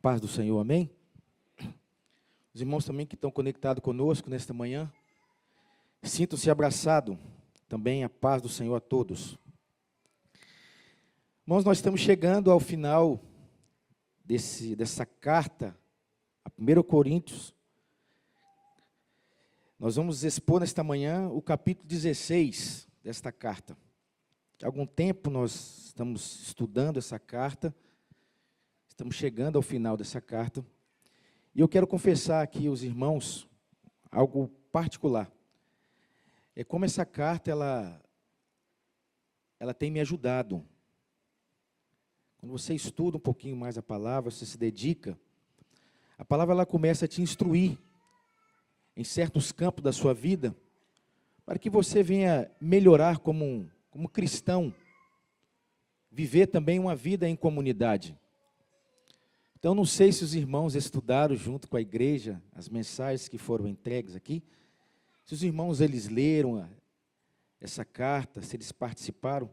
paz do Senhor, amém? Os irmãos também que estão conectados conosco nesta manhã, sintam-se abraçados, também a paz do Senhor a todos. Irmãos, nós estamos chegando ao final dessa carta, a 1 Coríntios. Nós vamos expor nesta manhã o capítulo 16 desta carta. Há algum tempo nós estamos estudando essa carta, estamos chegando ao final dessa carta, e eu quero confessar aqui aos irmãos algo particular. É como essa carta, ela tem me ajudado. Quando você estuda um pouquinho mais a palavra, você se dedica, a palavra ela começa a te instruir em certos campos da sua vida, para que você venha melhorar como cristão, viver também uma vida em comunidade. Então, não sei se os irmãos estudaram junto com a igreja as mensagens que foram entregues aqui, se os irmãos eles leram essa carta, se eles participaram,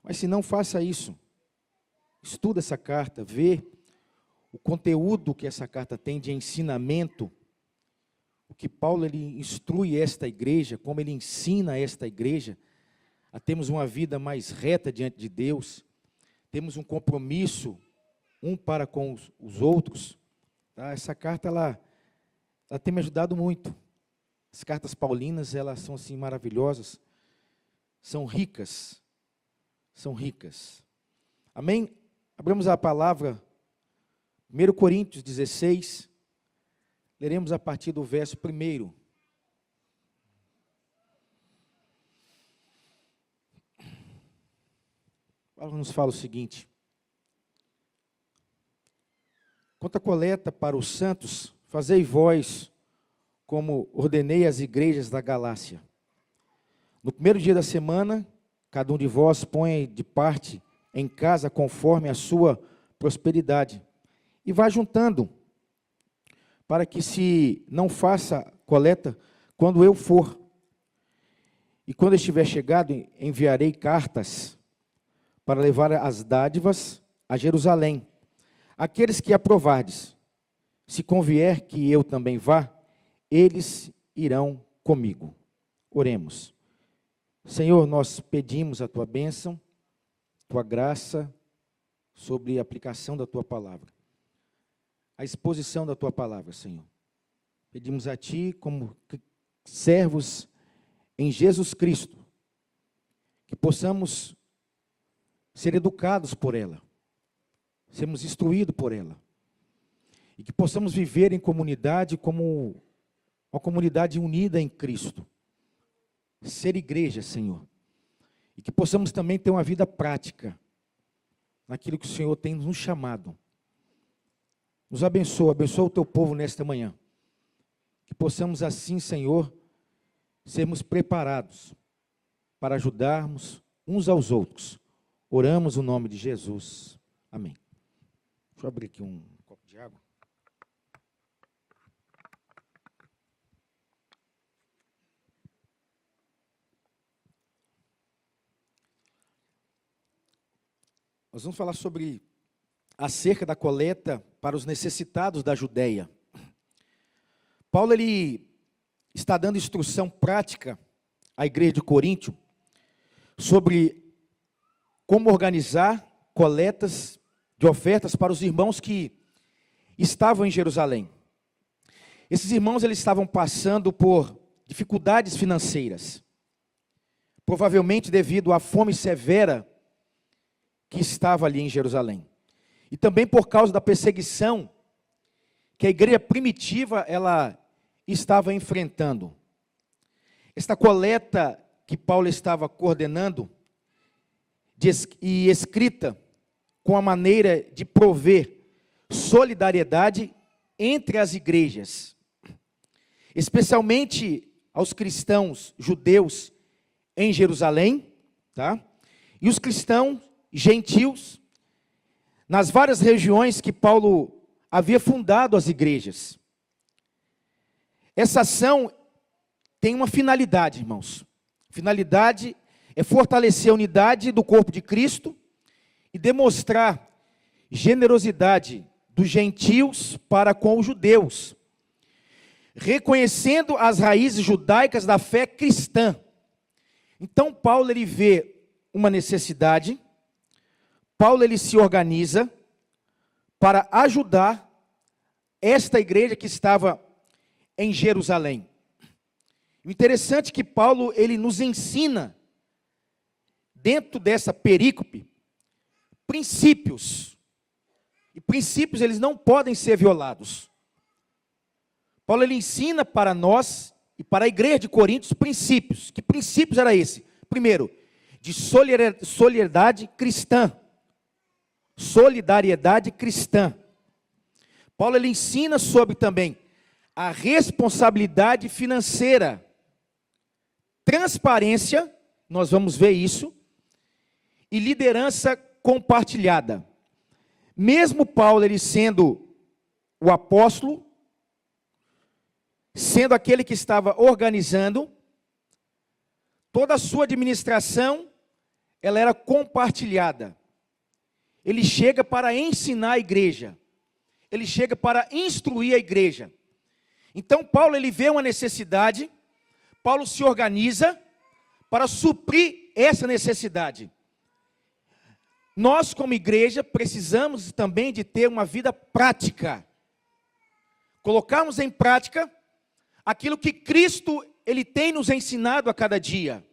mas se não, faça isso. Estuda essa carta, vê o conteúdo que essa carta tem de ensinamento, o que Paulo ele instrui esta igreja, como ele ensina esta igreja a termos uma vida mais reta diante de Deus, temos um compromisso um para com os outros. Tá? Essa carta ela tem me ajudado muito. As cartas paulinas elas são assim maravilhosas, são ricas, Amém? Abramos a palavra, 1 Coríntios 16, leremos a partir do verso 1. Paulo nos fala o seguinte: quanto à coleta para os santos, fazei vós como ordenei às igrejas da Galácia. No primeiro dia da semana, cada um de vós põe de parte em casa conforme a sua prosperidade, e vá juntando, para que se não faça coleta quando eu for. E quando estiver chegado, enviarei cartas para levar as dádivas a Jerusalém. Aqueles que aprovardes, se convier que eu também vá, eles irão comigo. Oremos. Senhor, nós pedimos a tua bênção, tua graça sobre a aplicação da tua palavra, a exposição da tua palavra, Senhor. Pedimos a ti, como servos em Jesus Cristo, que possamos ser educados por ela, sermos instruídos por ela, e que possamos viver em comunidade como uma comunidade unida em Cristo, ser igreja, Senhor, e que possamos também ter uma vida prática, naquilo que o Senhor tem nos chamado. Nos abençoa o teu povo nesta manhã, que possamos assim, Senhor, sermos preparados para ajudarmos uns aos outros. Oramos no nome de Jesus. Amém. Deixa eu abrir aqui um copo de água. Nós vamos falar sobre acerca da coleta para os necessitados da Judeia. Paulo ele está dando instrução prática à igreja de Coríntio sobre como organizar coletas de ofertas para os irmãos que estavam em Jerusalém. Esses irmãos eles estavam passando por dificuldades financeiras, provavelmente devido à fome severa que estava ali em Jerusalém, e também por causa da perseguição que a igreja primitiva ela estava enfrentando. Esta coleta que Paulo estava coordenando e escrita com a maneira de prover solidariedade entre as igrejas, especialmente aos cristãos judeus em Jerusalém, tá? E os cristãos gentios nas várias regiões que Paulo havia fundado as igrejas. Essa ação tem uma finalidade, irmãos. Finalidade é fortalecer a unidade do corpo de Cristo e demonstrar generosidade dos gentios para com os judeus, reconhecendo as raízes judaicas da fé cristã. Então Paulo ele vê uma necessidade, Paulo ele se organiza para ajudar esta igreja que estava em Jerusalém. O interessante é que Paulo ele nos ensina, dentro dessa perícope, princípios. E princípios eles não podem ser violados. Paulo ele ensina para nós e para a igreja de Corinto princípios. Que princípios era esse? Primeiro, de solidariedade cristã. Solidariedade cristã. Paulo ele ensina sobre também a responsabilidade financeira. Transparência, nós vamos ver isso, e liderança compartilhada. Mesmo Paulo ele sendo o apóstolo, sendo aquele que estava organizando, toda a sua administração, ela era compartilhada. Ele chega para ensinar a igreja. Ele chega para instruir a igreja. Então Paulo ele vê uma necessidade, Paulo se organiza para suprir essa necessidade. Nós como igreja precisamos também de ter uma vida prática. Colocarmos em prática aquilo que Cristo ele tem nos ensinado a cada dia.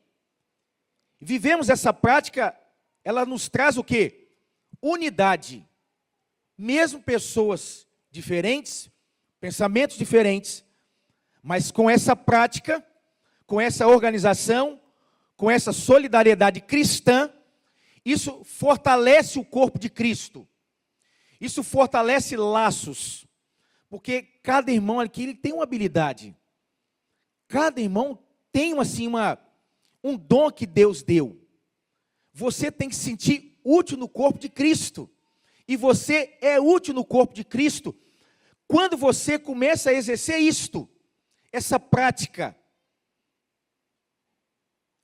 Vivemos essa prática, ela nos traz o quê? Unidade. Mesmo pessoas diferentes, pensamentos diferentes, mas com essa prática, com essa organização, com essa solidariedade cristã, isso fortalece o corpo de Cristo. Isso fortalece laços. Porque cada irmão aqui ele tem uma habilidade. Cada irmão tem assim, um dom que Deus deu. Você tem que se sentir útil no corpo de Cristo. E você é útil no corpo de Cristo quando você começa a exercer isto, essa prática.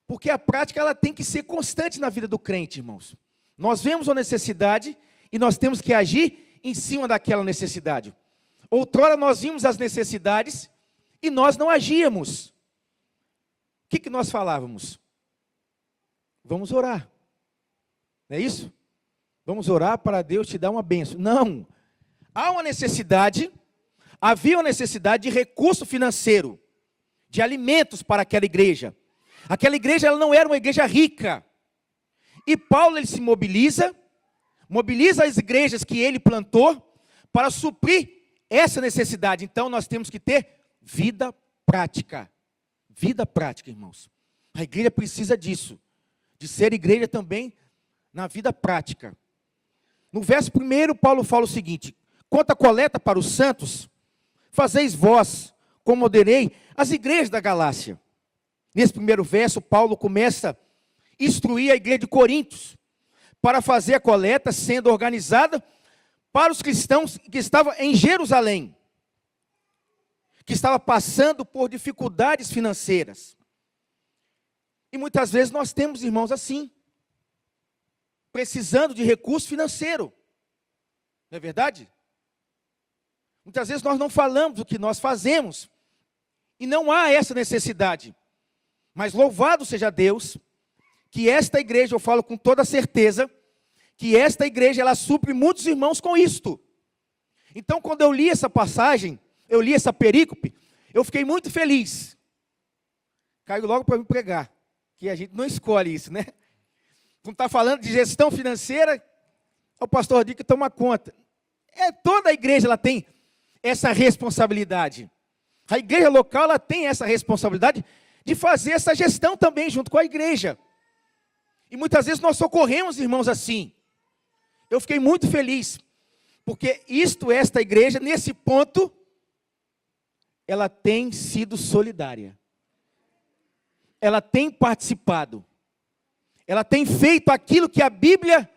Porque a prática ela tem que ser constante na vida do crente, irmãos. Nós vemos uma necessidade e nós temos que agir em cima daquela necessidade. Outrora nós vimos as necessidades e nós não agíamos. O que nós falávamos? Vamos orar. Não é isso? Vamos orar para Deus te dar uma bênção. Não. Há uma necessidade, havia uma necessidade de recurso financeiro, de alimentos para aquela igreja. Aquela igreja ela não era uma igreja rica. E Paulo ele se mobiliza as igrejas que ele plantou para suprir essa necessidade. Então nós temos que ter vida prática. Vida prática, irmãos. A igreja precisa disso. De ser igreja também na vida prática. No verso 1, Paulo fala o seguinte: quanto à coleta para os santos, fazeis vós, como ordenei, as igrejas da Galácia. Nesse primeiro verso, Paulo começa a instruir a igreja de Corintos para fazer a coleta sendo organizada para os cristãos que estavam em Jerusalém, que estavam passando por dificuldades financeiras. E muitas vezes nós temos irmãos assim, precisando de recurso financeiro. Não é verdade? Muitas vezes nós não falamos o que nós fazemos e não há essa necessidade. Mas louvado seja Deus, que esta igreja, eu falo com toda certeza, que esta igreja, ela supre muitos irmãos com isto. Então, quando eu li essa passagem, eu li essa perícope, eu fiquei muito feliz. Caiu logo para me pregar, que a gente não escolhe isso, né? Quando está falando de gestão financeira, o pastor diz que toma conta. Toda a igreja ela tem essa responsabilidade. A igreja local ela tem essa responsabilidade de fazer essa gestão também junto com a igreja. E muitas vezes nós socorremos irmãos assim. Eu fiquei muito feliz, porque esta igreja, nesse ponto, ela tem sido solidária. Ela tem participado. Ela tem feito aquilo que a Bíblia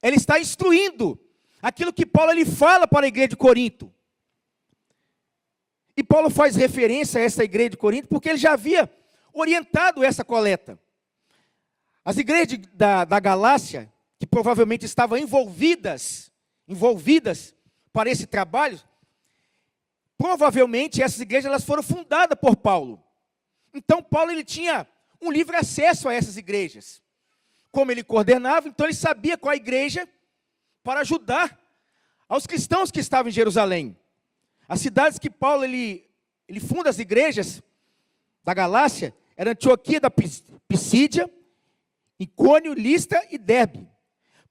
ela está instruindo. Aquilo que Paulo ele fala para a igreja de Corinto. E Paulo faz referência a essa igreja de Corinto porque ele já havia orientado essa coleta. As igrejas da Galácia, que provavelmente estavam envolvidas para esse trabalho, provavelmente essas igrejas elas foram fundadas por Paulo. Então Paulo ele tinha um livre acesso a essas igrejas. Como ele coordenava, então ele sabia qual a igreja para ajudar aos cristãos que estavam em Jerusalém. As cidades que Paulo ele funda as igrejas da Galácia eram Antioquia da Pisídia, Icônio, Listra e Derbe.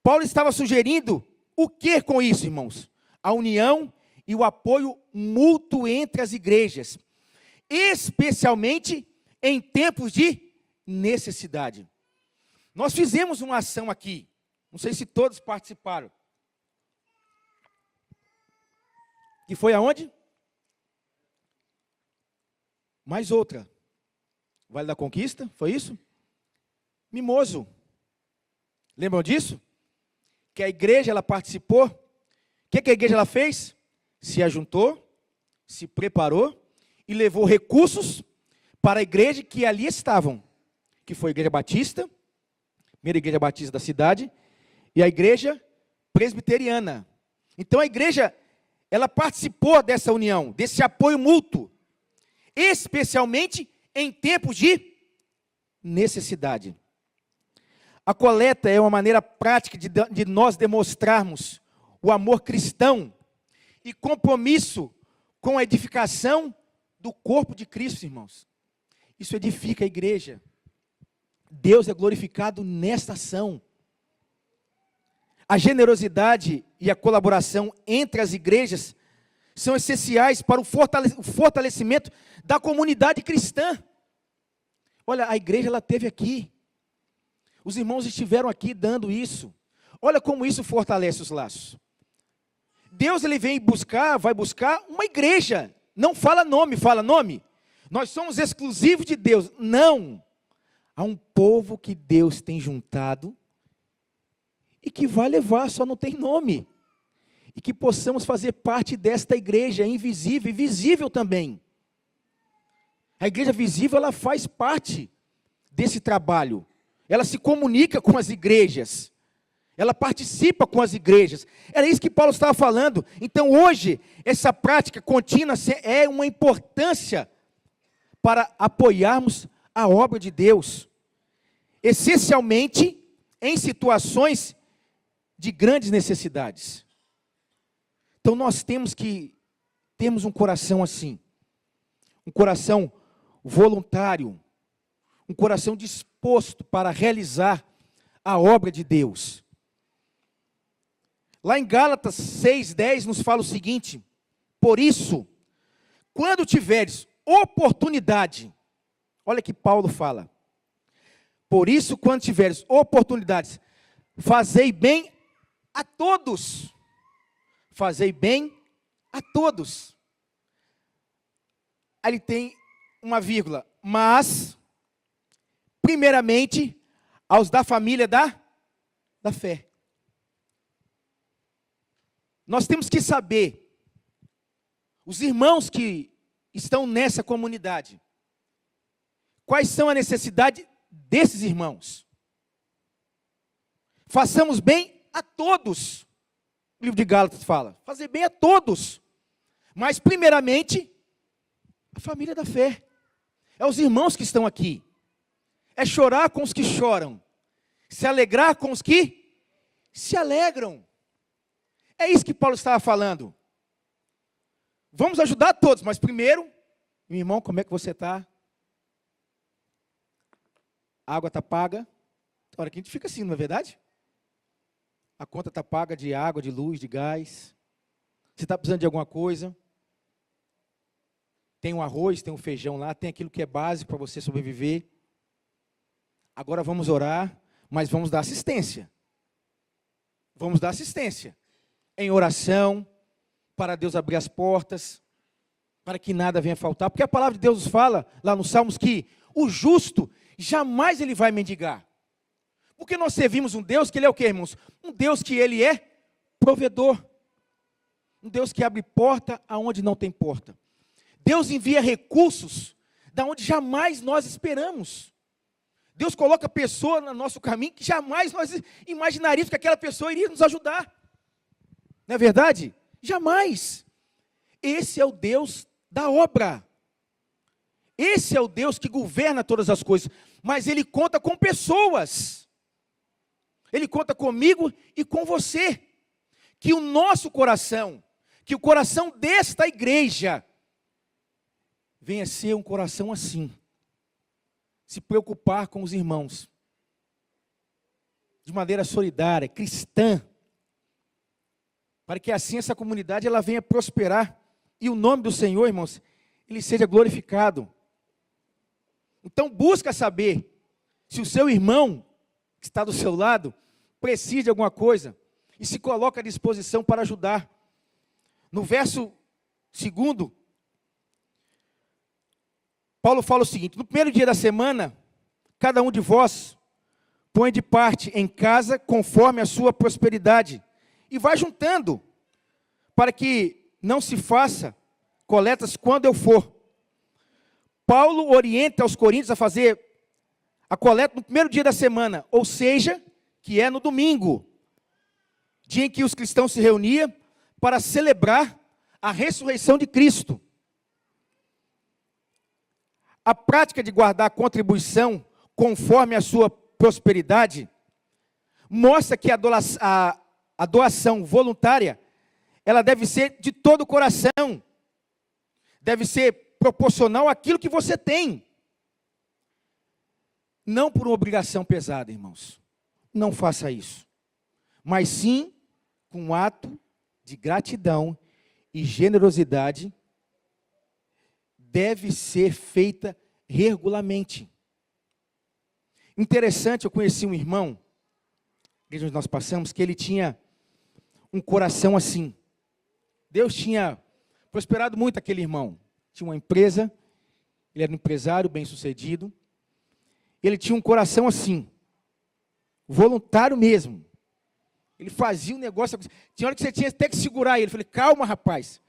Paulo estava sugerindo o que com isso, irmãos? A união e o apoio mútuo entre as igrejas, especialmente em tempos de necessidade. Nós fizemos uma ação aqui, não sei se todos participaram. Que foi aonde? Mais outra. Vale da Conquista, foi isso? Mimoso. Lembram disso? Que a igreja ela participou. O que a igreja ela fez? Se ajuntou, se preparou e levou recursos para a igreja que ali estavam, que foi a Igreja Batista, primeira igreja batista da cidade, e a igreja presbiteriana. Então a igreja, ela participou dessa união, desse apoio mútuo, especialmente em tempos de necessidade. A coleta é uma maneira prática de nós demonstrarmos o amor cristão e compromisso com a edificação do corpo de Cristo, irmãos. Isso edifica a igreja. Deus é glorificado nesta ação. A generosidade e a colaboração entre as igrejas são essenciais para o fortalecimento da comunidade cristã. Olha, a igreja ela esteve aqui. Os irmãos estiveram aqui dando isso. Olha como isso fortalece os laços. Deus ele vai buscar uma igreja. Não fala nome, fala nome. Nós somos exclusivos de Deus. Não. Há um povo que Deus tem juntado e que vai levar, só não tem nome. E que possamos fazer parte desta igreja invisível e visível também. A igreja visível, ela faz parte desse trabalho. Ela se comunica com as igrejas. Ela participa com as igrejas. Era isso que Paulo estava falando. Então hoje, essa prática contínua é uma importância para apoiarmos a obra de Deus. Essencialmente em situações de grandes necessidades. Então nós temos que termos um coração assim. Um coração voluntário. Um coração disposto para realizar a obra de Deus. Lá em Gálatas 6:10 nos fala o seguinte: por isso, quando tiveres oportunidade, olha que Paulo fala, por isso, quando tiveres oportunidades, fazei bem a todos. Fazei bem a todos. Aí ele tem uma vírgula, mas, primeiramente, aos da família da fé. Nós temos que saber, os irmãos que estão nessa comunidade, quais são as necessidades desses irmãos. Façamos bem a todos. O livro de Gálatas fala, fazer bem a todos. Mas primeiramente, a família da fé. É os irmãos que estão aqui. É chorar com os que choram. Se alegrar com os que se alegram. É isso que Paulo estava falando. Vamos ajudar a todos, mas primeiro, meu irmão, como é que você está? A água está paga. A hora que a gente fica assim, não é verdade? A conta está paga de água, de luz, de gás. Você está precisando de alguma coisa? Tem um arroz, tem um feijão lá, tem aquilo que é básico para você sobreviver. Agora vamos orar, mas vamos dar assistência. Vamos dar assistência. Em oração, para Deus abrir as portas, para que nada venha faltar. Porque a palavra de Deus nos fala, lá nos Salmos, que o justo jamais ele vai mendigar. Porque nós servimos um Deus que ele é o quê, irmãos? Um Deus que ele é provedor. Um Deus que abre porta aonde não tem porta. Deus envia recursos da onde jamais nós esperamos. Deus coloca pessoa no nosso caminho que jamais nós imaginaríamos que aquela pessoa iria nos ajudar. Não é verdade? Jamais. Esse é o Deus da obra. Esse é o Deus que governa todas as coisas. Mas Ele conta com pessoas. Ele conta comigo e com você. Que o nosso coração, que o coração desta igreja, venha a ser um coração assim. Se preocupar com os irmãos. De maneira solidária, cristã. Para que assim essa comunidade ela venha prosperar. E o nome do Senhor, irmãos, Ele seja glorificado. Então busca saber se o seu irmão, que está do seu lado, precisa de alguma coisa. E se coloca à disposição para ajudar. No verso 2, Paulo fala o seguinte: no primeiro dia da semana, cada um de vós põe de parte em casa conforme a sua prosperidade. E vai juntando, para que não se faça coletas quando eu for. Paulo orienta aos coríntios a fazer a coleta no primeiro dia da semana, ou seja, que é no domingo, dia em que os cristãos se reuniam para celebrar a ressurreição de Cristo. A prática de guardar a contribuição conforme a sua prosperidade mostra que a doação voluntária, ela deve ser de todo o coração, deve ser proporcional àquilo que você tem. Não por uma obrigação pesada, irmãos. Não faça isso. Mas sim, com um ato de gratidão e generosidade, deve ser feita regularmente. Interessante, eu conheci um irmão, onde nós passamos, que ele tinha um coração assim. Deus tinha prosperado muito aquele irmão. Tinha uma empresa, ele era um empresário bem-sucedido. Ele tinha um coração assim, voluntário mesmo. Ele fazia um negócio, tinha hora que você tinha até que segurar ele. Eu falei, calma, rapaz,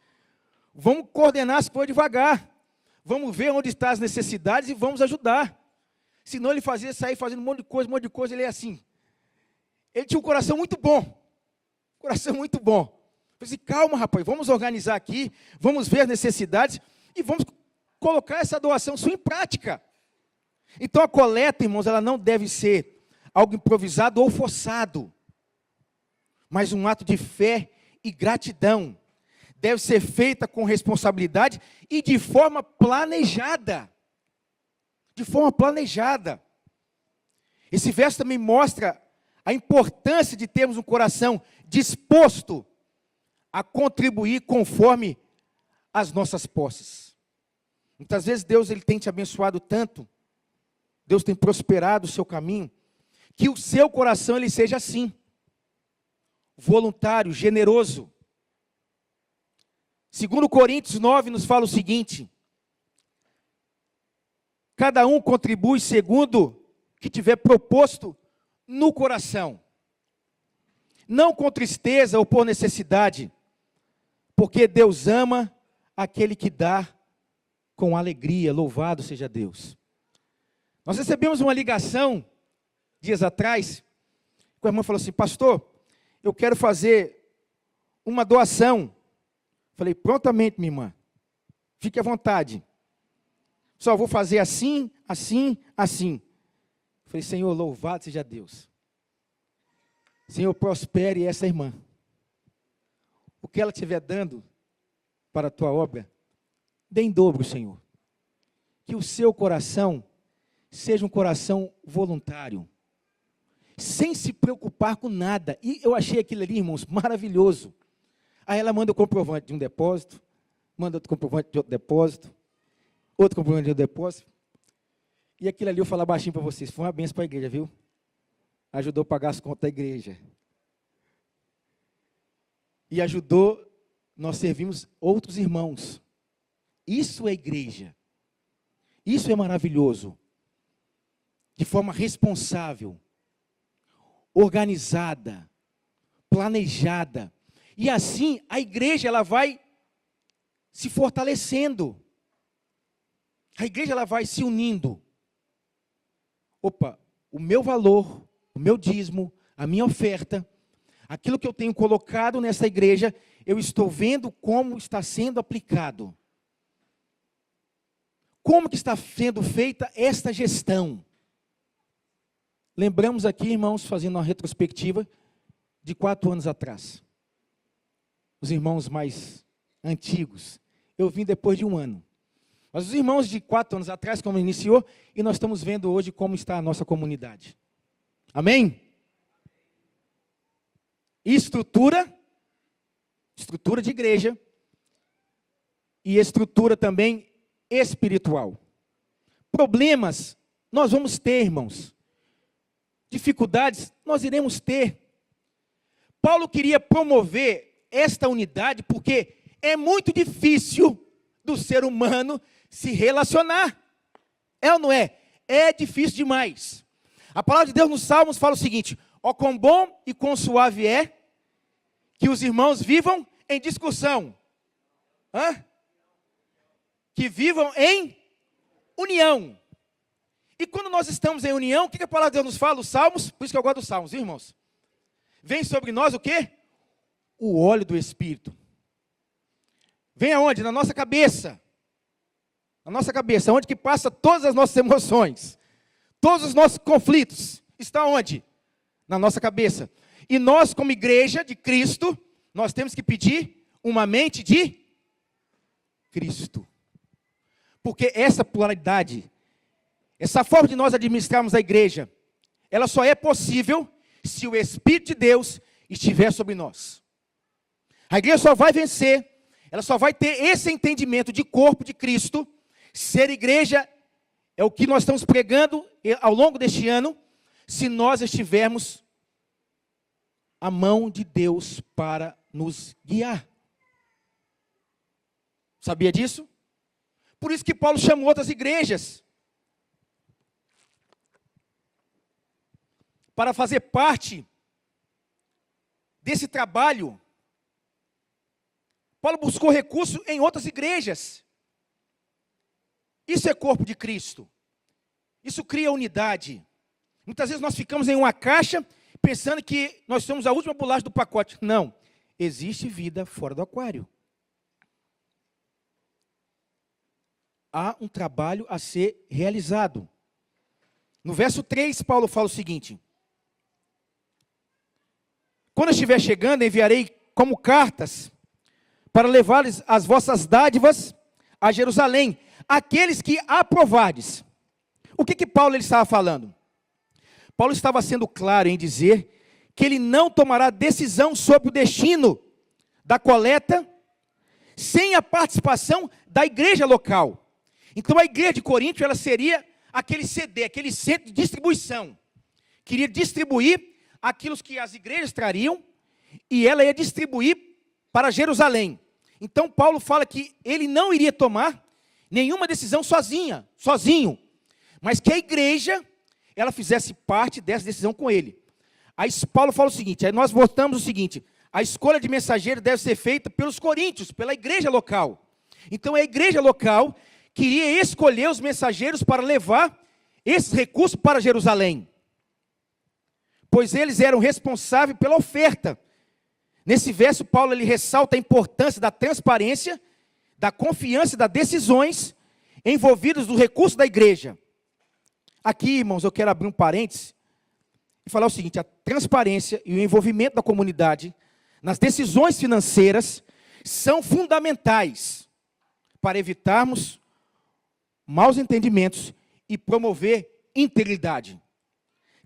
vamos coordenar as coisas devagar. Vamos ver onde estão as necessidades e vamos ajudar. Senão ele fazia sair fazendo um monte de coisa, ele é assim. Ele tinha um coração muito bom. Coração muito bom. Eu falei, calma, rapaz, vamos organizar aqui, vamos ver as necessidades e vamos colocar essa doação sua em prática. Então a coleta, irmãos, ela não deve ser algo improvisado ou forçado, mas um ato de fé e gratidão. Deve ser feita com responsabilidade e de forma planejada. De forma planejada. Esse verso também mostra a importância de termos um coração disposto a contribuir conforme as nossas posses. Muitas vezes Deus ele tem te abençoado tanto, Deus tem prosperado o seu caminho, que o seu coração ele seja assim, voluntário, generoso. 2 Coríntios 9 nos fala o seguinte: cada um contribui segundo o que tiver proposto no coração, não com tristeza ou por necessidade, porque Deus ama aquele que dá com alegria. Louvado seja Deus. Nós recebemos uma ligação dias atrás, que a irmã falou assim: pastor, eu quero fazer uma doação. Falei, prontamente, minha irmã, fique à vontade. Só vou fazer assim, assim, assim. Falei, Senhor, louvado seja Deus. Senhor, prospere essa irmã. O que ela estiver dando para a tua obra, dê em dobro, Senhor. Que o seu coração seja um coração voluntário, sem se preocupar com nada. E eu achei aquilo ali, irmãos, maravilhoso. Aí ela manda o comprovante de um depósito, manda outro comprovante de outro depósito, outro comprovante de outro depósito. E aquilo ali eu falo baixinho para vocês, foi uma bênção para a igreja, viu? Ajudou a pagar as contas da igreja. E ajudou, nós servimos outros irmãos. Isso é igreja. Isso é maravilhoso. De forma responsável, organizada, planejada. E assim a igreja ela vai se fortalecendo. A igreja ela vai se unindo. Opa, o meu valor, o meu dízimo, a minha oferta Aquilo que eu tenho colocado nessa igreja, eu estou vendo como está sendo aplicado. Como que está sendo feita esta gestão? Lembramos aqui, irmãos, fazendo uma retrospectiva de 4 anos atrás. Os irmãos mais antigos, eu vim depois de 1 ano. Mas os irmãos de 4 anos atrás, como iniciou, e nós estamos vendo hoje como está a nossa comunidade. Amém? Estrutura de igreja e estrutura também espiritual. Problemas nós vamos ter, irmãos. Dificuldades nós iremos ter. Paulo queria promover esta unidade porque é muito difícil do ser humano se relacionar. É ou não é? É difícil demais. A palavra de Deus nos Salmos fala o seguinte: ó, quão bom e quão suave é que os irmãos vivam em discussão. Que vivam em união. E quando nós estamos em união, o que a palavra de Deus nos fala? Os Salmos, por isso que eu gosto dos Salmos, viu, irmãos? Vem sobre nós o quê? O óleo do Espírito. Vem aonde? Na nossa cabeça. Na nossa cabeça, onde que passa todas as nossas emoções. Todos os nossos conflitos. Está onde? Na nossa cabeça. E nós, como igreja de Cristo, nós temos que pedir uma mente de Cristo. Porque essa pluralidade, essa forma de nós administrarmos a igreja, ela só é possível se o Espírito de Deus estiver sobre nós. A igreja só vai vencer, ela só vai ter esse entendimento de corpo de Cristo. Ser igreja é o que nós estamos pregando ao longo deste ano, se nós estivermos a mão de Deus para nos guiar. Sabia disso? Por isso que Paulo chamou outras igrejas para fazer parte desse trabalho. Paulo buscou recurso em outras igrejas. Isso é corpo de Cristo. Isso cria unidade. Muitas vezes nós ficamos em uma caixa pensando que nós somos a última bolacha do pacote. Não, existe vida fora do aquário. Há um trabalho a ser realizado. No verso 3, Paulo fala o seguinte: quando eu estiver chegando, enviarei como cartas para levar-lhes as vossas dádivas a Jerusalém, aqueles que aprovardes. O que Paulo ele estava falando? Paulo estava sendo claro em dizer que ele não tomará decisão sobre o destino da coleta sem a participação da igreja local. Então a igreja de Corinto, ela seria aquele CD, aquele centro de distribuição. Queria distribuir aquilo que as igrejas trariam e ela ia distribuir para Jerusalém. Então Paulo fala que ele não iria tomar nenhuma decisão sozinho, mas que a igreja, ela fizesse parte dessa decisão com ele. Aí Paulo fala o seguinte, aí nós voltamos o seguinte: a escolha de mensageiro deve ser feita pelos coríntios, pela igreja local. Então a igreja local queria escolher os mensageiros para levar esses recursos para Jerusalém, pois eles eram responsáveis pela oferta. Nesse verso, Paulo ele ressalta a importância da transparência, da confiança e das decisões envolvidas no recurso da igreja. Aqui, irmãos, eu quero abrir um parênteses e falar o seguinte: a transparência e o envolvimento da comunidade nas decisões financeiras são fundamentais para evitarmos maus entendimentos e promover integridade.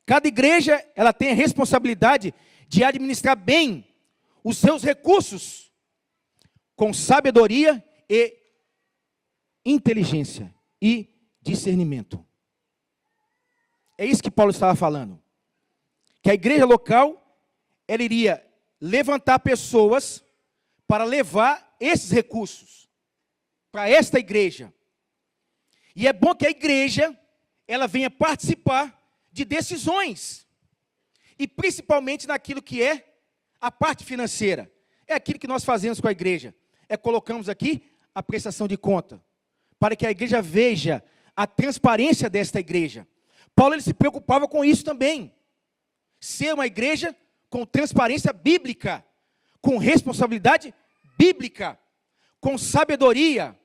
Cada igreja, ela tem a responsabilidade de administrar bem os seus recursos com sabedoria e inteligência e discernimento. É isso que Paulo estava falando. Que a igreja local, ela iria levantar pessoas para levar esses recursos para esta igreja. E é bom que a igreja, ela venha participar de decisões. E principalmente naquilo que é a parte financeira. É aquilo que nós fazemos com a igreja. Colocamos aqui a prestação de conta. Para que a igreja veja a transparência desta igreja. Paulo ele se preocupava com isso também. Ser uma igreja com transparência bíblica, com responsabilidade bíblica, com sabedoria.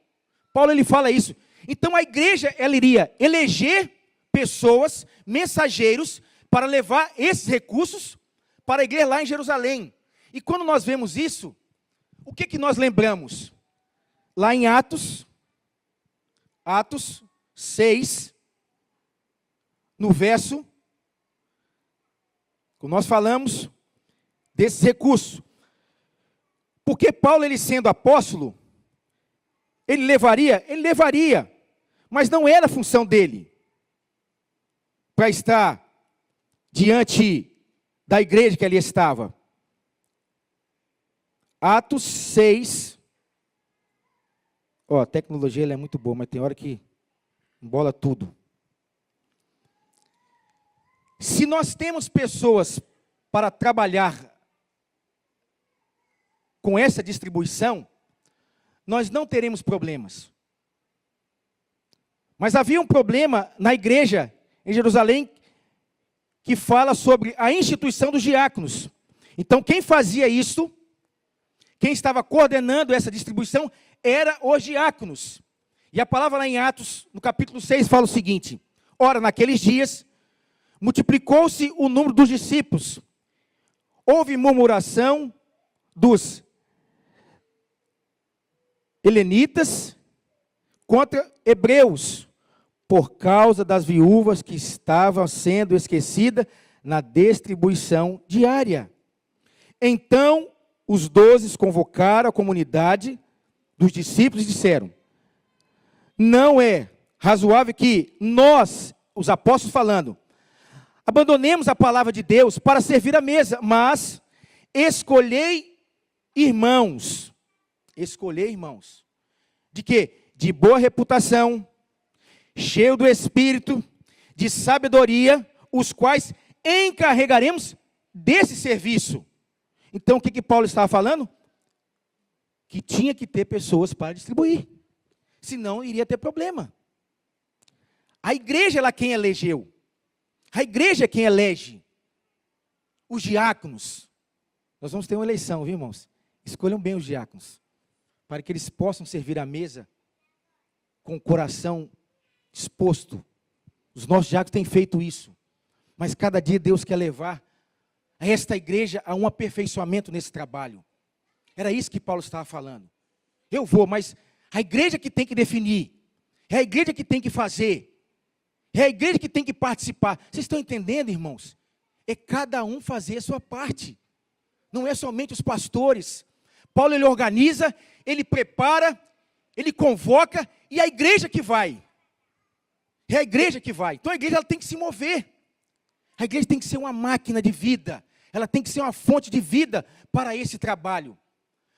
Paulo ele fala isso. Então a igreja ela iria eleger pessoas, mensageiros, para levar esses recursos para a igreja lá em Jerusalém. E quando nós vemos isso, o que nós lembramos? Lá em Atos 6, no verso, quando nós falamos desses recursos. Porque Paulo, ele sendo apóstolo, ele levaria, mas não era a função dele para estar diante da igreja que ali estava. Atos 6. Ó, a tecnologia ela é muito boa, mas tem hora que embola tudo. Se nós temos pessoas para trabalhar com essa distribuição, nós não teremos problemas. Mas havia um problema na igreja em Jerusalém que fala sobre a instituição dos diáconos. Então, quem fazia isso, quem estava coordenando essa distribuição, era os diáconos. E a palavra lá em Atos, no capítulo 6, fala o seguinte: ora, naqueles dias, multiplicou-se o número dos discípulos. Houve murmuração dos helenitas contra hebreus, por causa das viúvas que estavam sendo esquecidas na distribuição diária. Então, os 12 convocaram a comunidade dos discípulos e disseram: não é razoável que nós, os apóstolos falando, abandonemos a palavra de Deus para servir a mesa, mas escolhei irmãos, de quê? De boa reputação, cheio do Espírito, de sabedoria, os quais encarregaremos desse serviço. Então, o que Paulo estava falando? Que tinha que ter pessoas para distribuir, senão iria ter problema. A igreja é quem elegeu, a igreja é quem elege os diáconos. Nós vamos ter uma eleição, viu, irmãos? Escolham bem os diáconos, para que eles possam servir à mesa com o coração disposto. Os nossos diáconos têm feito isso, mas cada dia Deus quer levar esta igreja a um aperfeiçoamento nesse trabalho. Era isso que Paulo estava falando. Eu vou, mas a igreja que tem que definir, é a igreja que tem que fazer, é a igreja que tem que participar. Vocês estão entendendo, irmãos? É cada um fazer a sua parte, não é somente os pastores. Paulo ele organiza, ele prepara, ele convoca, e a igreja que vai. É a igreja que vai. Então a igreja ela tem que se mover. A igreja tem que ser uma máquina de vida. Ela tem que ser uma fonte de vida para esse trabalho.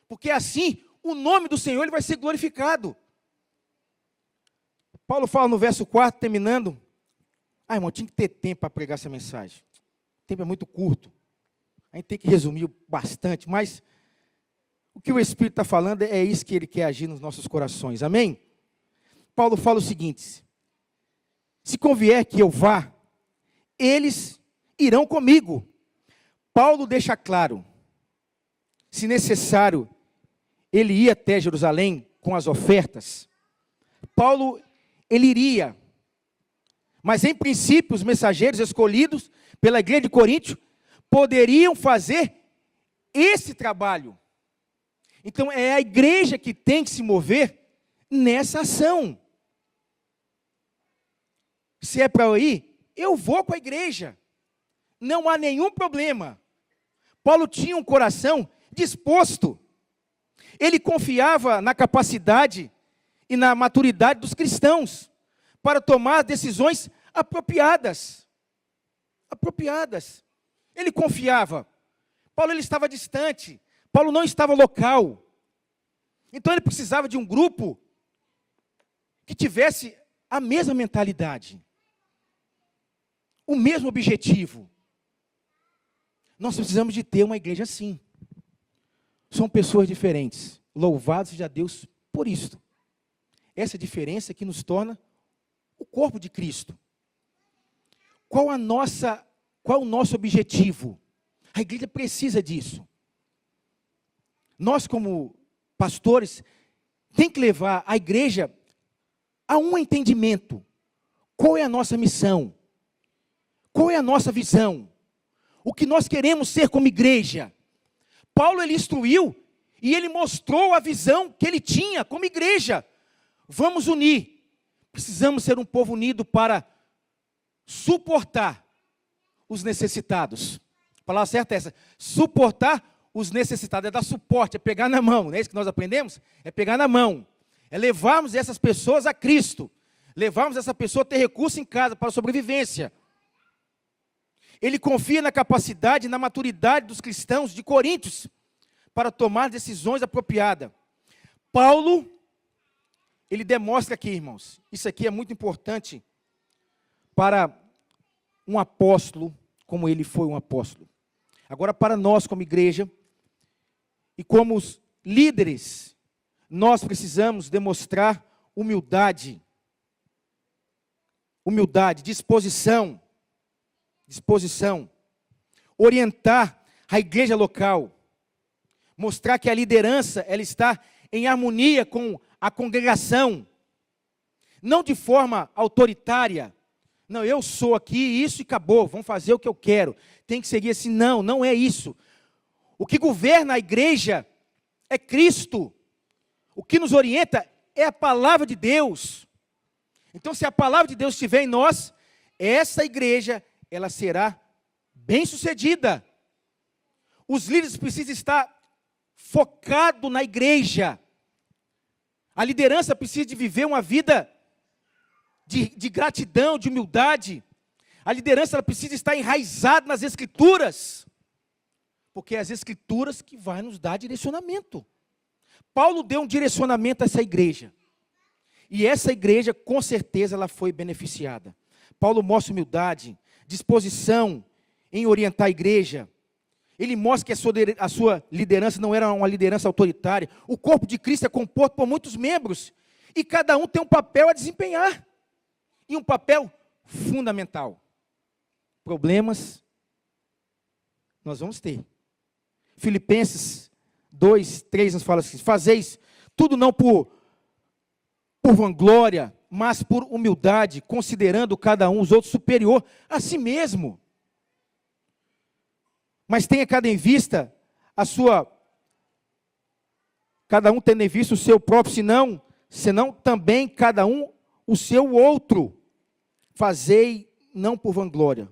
Porque assim, o nome do Senhor ele vai ser glorificado. Paulo fala no verso 4, terminando. Irmão, tinha que ter tempo para pregar essa mensagem. O tempo é muito curto. A gente tem que resumir bastante, mas o que o Espírito está falando é isso que ele quer agir nos nossos corações. Amém? Paulo fala o seguinte: se convier que eu vá, eles irão comigo. Paulo deixa claro, se necessário, ele ia até Jerusalém com as ofertas. Paulo, ele iria. Mas em princípio, os mensageiros escolhidos pela igreja de Coríntio poderiam fazer esse trabalho. Então é a igreja que tem que se mover nessa ação. Se é para eu ir, eu vou com a igreja. Não há nenhum problema. Paulo tinha um coração disposto. Ele confiava na capacidade e na maturidade dos cristãos para tomar decisões apropriadas. Ele confiava. Paulo ele estava distante. Paulo não estava local. Então ele precisava de um grupo que tivesse a mesma mentalidade, o mesmo objetivo. Nós precisamos de ter uma igreja assim. São pessoas diferentes. Louvado seja Deus por isto. Essa diferença que nos torna o corpo de Cristo. Qual o nosso objetivo? A igreja precisa disso. Nós, como pastores, tem que levar a igreja a um entendimento. Qual é a nossa missão? Qual é a nossa visão? O que nós queremos ser como igreja? Paulo, ele instruiu e ele mostrou a visão que ele tinha como igreja. Vamos unir. Precisamos ser um povo unido para suportar os necessitados. A palavra certa é essa. Suportar os necessitados. É dar suporte, é pegar na mão. Não é isso que nós aprendemos? É pegar na mão. É levarmos essas pessoas a Cristo. Levarmos essa pessoa a ter recurso em casa para a sobrevivência. Ele confia na capacidade e na maturidade dos cristãos de Coríntios para tomar decisões apropriadas. Paulo, ele demonstra aqui, irmãos, isso aqui é muito importante para um apóstolo, como ele foi um apóstolo. Agora, para nós como igreja, e como os líderes, nós precisamos demonstrar humildade, disposição, orientar a igreja local, mostrar que a liderança, ela está em harmonia com a congregação, não de forma autoritária. Não, eu sou aqui, isso e acabou, vamos fazer o que eu quero, tem que seguir assim. Não, não é isso. O que governa a igreja é Cristo. O que nos orienta é a palavra de Deus. Então, se a palavra de Deus estiver em nós, essa igreja, ela será bem-sucedida. Os líderes precisam estar focados na igreja. A liderança precisa de viver uma vida de gratidão, de humildade. A liderança ela precisa estar enraizada nas Escrituras. Porque é as Escrituras que vai nos dar direcionamento. Paulo deu um direcionamento a essa igreja. E essa igreja, com certeza, ela foi beneficiada. Paulo mostra humildade, disposição em orientar a igreja. Ele mostra que a sua liderança não era uma liderança autoritária. O corpo de Cristo é composto por muitos membros. E cada um tem um papel a desempenhar. E um papel fundamental. Problemas nós vamos ter. Filipenses 2:3 nos fala assim: fazeis tudo não por vanglória, mas por humildade, considerando cada um os outros superior a si mesmo. Mas tenha cada em vista o seu próprio, senão também cada um o seu outro. Fazei não por vanglória,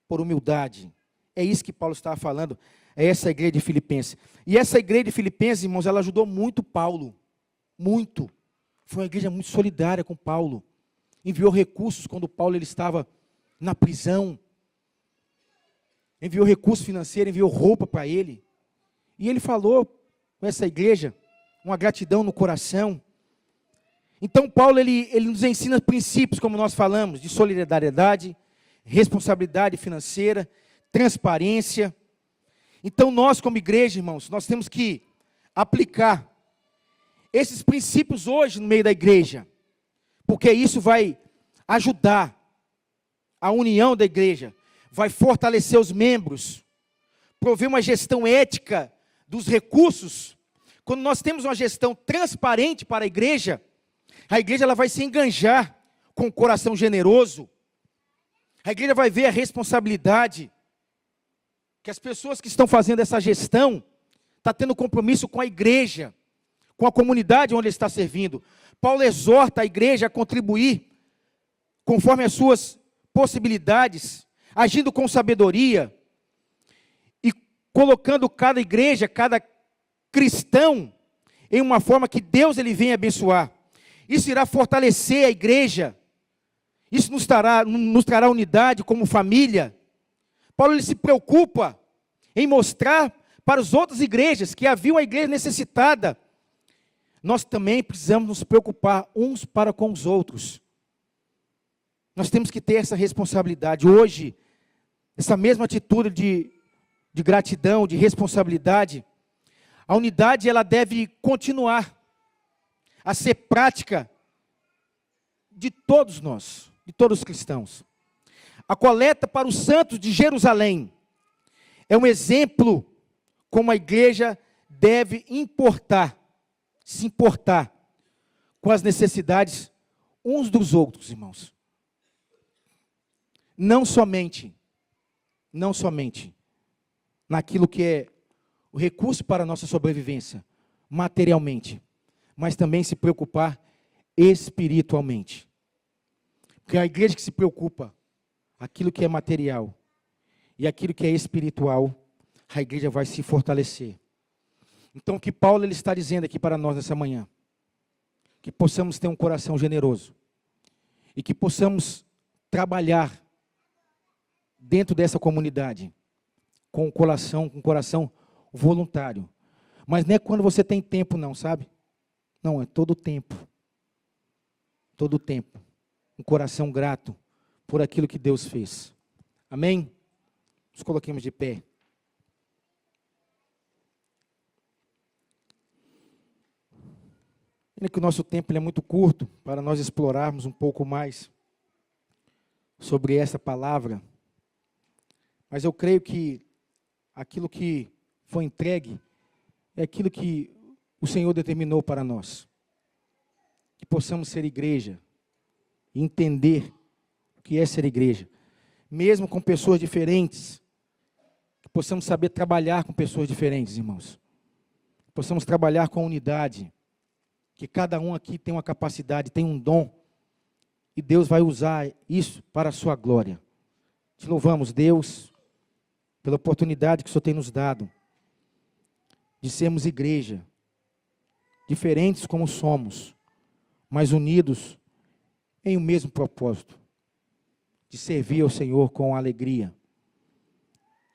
por humildade. É isso que Paulo estava falando, é essa igreja de Filipenses. E essa igreja de Filipenses, irmãos, ela ajudou muito Paulo, muito. Foi uma igreja muito solidária com Paulo. Enviou recursos quando Paulo ele estava na prisão. Enviou recurso financeiro, enviou roupa para ele. E ele falou com essa igreja, uma gratidão no coração. Então Paulo ele nos ensina princípios, como nós falamos, de solidariedade, responsabilidade financeira, transparência. Então nós como igreja, irmãos, nós temos que aplicar esses princípios hoje no meio da igreja, porque isso vai ajudar a união da igreja, vai fortalecer os membros, prover uma gestão ética dos recursos. Quando nós temos uma gestão transparente para a igreja ela vai se enganjar com o coração generoso. A igreja vai ver a responsabilidade, que as pessoas que estão fazendo essa gestão, estão tendo compromisso com a igreja, com a comunidade onde ele está servindo. Paulo exorta a igreja a contribuir, conforme as suas possibilidades, agindo com sabedoria, e colocando cada igreja, cada cristão, em uma forma que Deus ele venha abençoar. Isso irá fortalecer a igreja, isso nos trará unidade como família. Paulo ele se preocupa em mostrar para as outras igrejas que havia uma igreja necessitada. Nós também precisamos nos preocupar uns para com os outros. Nós temos que ter essa responsabilidade. Hoje, essa mesma atitude de gratidão, de responsabilidade, a unidade ela deve continuar a ser prática de todos nós, de todos os cristãos. A coleta para os santos de Jerusalém é um exemplo como a igreja deve se importar com as necessidades uns dos outros, irmãos. Não somente naquilo que é o recurso para a nossa sobrevivência, materialmente, mas também se preocupar espiritualmente. Porque a igreja que se preocupa aquilo que é material e aquilo que é espiritual, a igreja vai se fortalecer. Então, o que Paulo ele está dizendo aqui para nós nessa manhã, que possamos ter um coração generoso e que possamos trabalhar dentro dessa comunidade com um coração voluntário. Mas não é quando você tem tempo não, sabe? Não, é todo o tempo. Todo o tempo. Um coração grato por aquilo que Deus fez. Amém? Nos coloquemos de pé. Ainda que o nosso tempo ele é muito curto para nós explorarmos um pouco mais sobre essa palavra, mas eu creio que aquilo que foi entregue é aquilo que o Senhor determinou para nós. Que possamos ser igreja e entender o que é ser igreja, mesmo com pessoas diferentes, que possamos saber trabalhar com pessoas diferentes, irmãos. Que possamos trabalhar com a unidade, que cada um aqui tem uma capacidade, tem um dom, e Deus vai usar isso para a sua glória. Te louvamos, Deus, pela oportunidade que o Senhor tem nos dado, de sermos igreja, diferentes como somos, mas unidos em um mesmo propósito, de servir ao Senhor com alegria.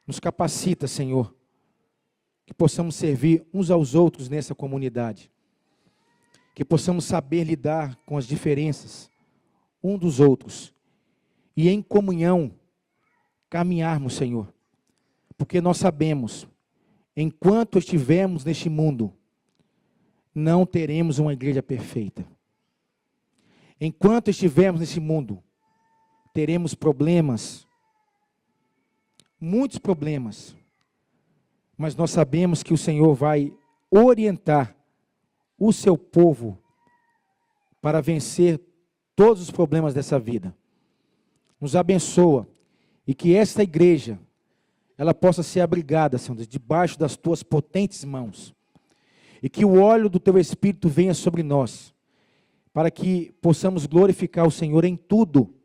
Nos capacita, Senhor, que possamos servir uns aos outros nessa comunidade, que possamos saber lidar com as diferenças um dos outros, e em comunhão caminharmos, Senhor, porque nós sabemos, enquanto estivermos neste mundo, não teremos uma igreja perfeita. Enquanto estivermos nesse mundo, teremos problemas, muitos problemas, mas nós sabemos que o Senhor vai orientar o seu povo para vencer todos os problemas dessa vida. Nos abençoa e que esta igreja, ela possa ser abrigada, Senhor, debaixo das tuas potentes mãos, e que o óleo do teu Espírito venha sobre nós, para que possamos glorificar o Senhor em tudo.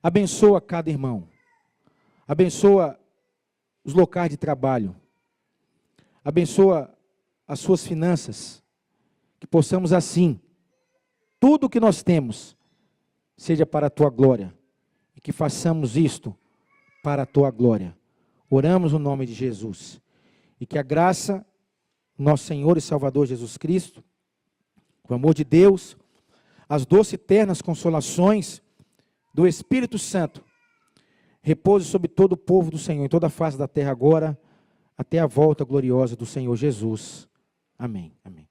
Abençoa cada irmão, abençoa os locais de trabalho, abençoa as suas finanças, que possamos assim, tudo o que nós temos, seja para a tua glória, e que façamos isto para a tua glória. Oramos no nome de Jesus, e que a graça, nosso Senhor e Salvador Jesus Cristo, o amor de Deus, as doces e eternas consolações do Espírito Santo, repouse sobre todo o povo do Senhor, em toda a face da terra agora, até a volta gloriosa do Senhor Jesus. Amém. Amém.